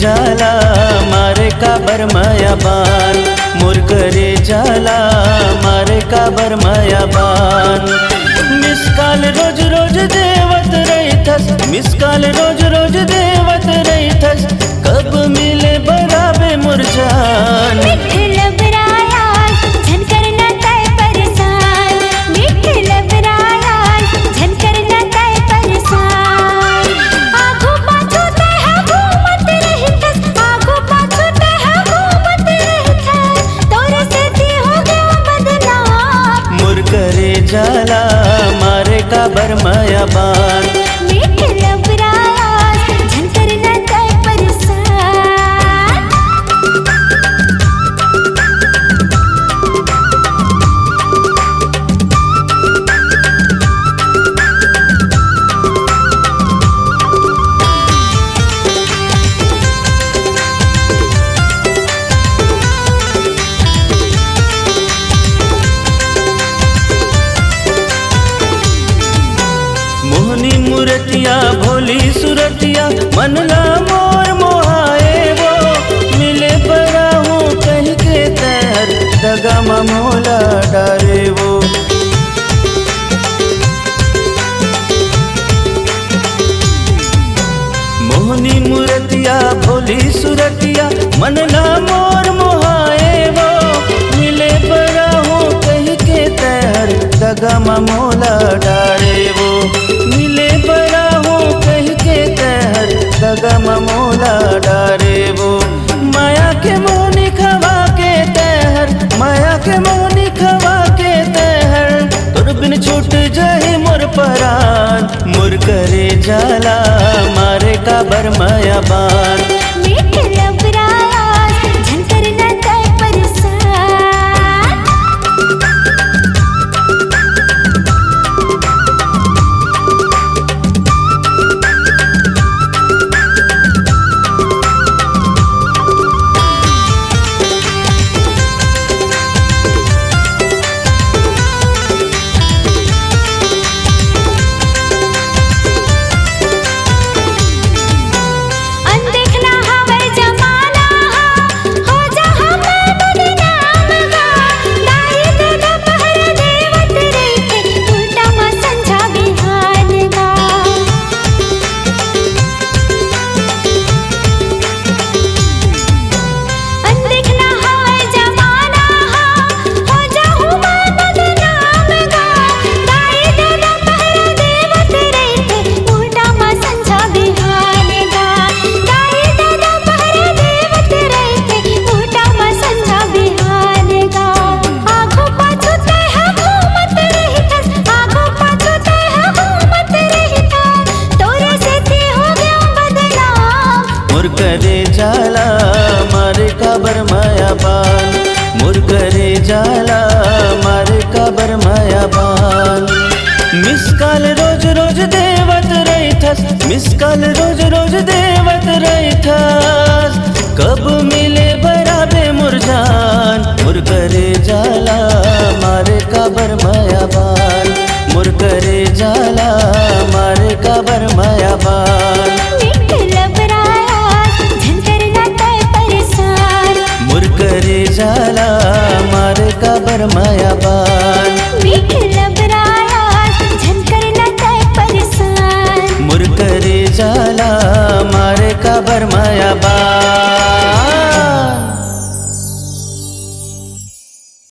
जाला मारे काबर माया बान, मोर करे जाला मारे काबर माया बान। मिस कॉल रोज रोज देवत रहिथस, मिस कॉल रोज रोज देवत रहिथस, कब मिले बराबे मोर जान। जाला मारे काबर माया बान, मोहनी मूर्तिया भोली सुरतिया मनला मोर मोहाए वो, मिले परा हूँ कहीं के तैर दगा मोला डारे वो। मोहनी मूर्तिया भोली सुरतिया मनला मोर मोहाए वो, मिले परा हूँ कहीं के तैर दगा मोला डारे वो। मिले बड़ा हूँ कहीं के तहर दगा मोला डारे वो। माया के मोहनी खवा के तहर, माया के मोहनी खवा के तहर, तोर बिन छूट जाए मोर परान। मोर करे जाला मारे काबर माया बान, मोर करे जाला मारे काबर माया बान, मोर करे जाला मारे काबर माया बान। मिस कॉल रोज रोज देवत रहिथस, मिस कॉल रोज रोज देवत रहिथस, कब मिले बराबे मोर जान। मोर करे जाला मारे काबर माया बान, मोर करे जाला मारे काबर माया बान। मोर करे जाला मारे काबर माया बान, मोर करे जाला मारे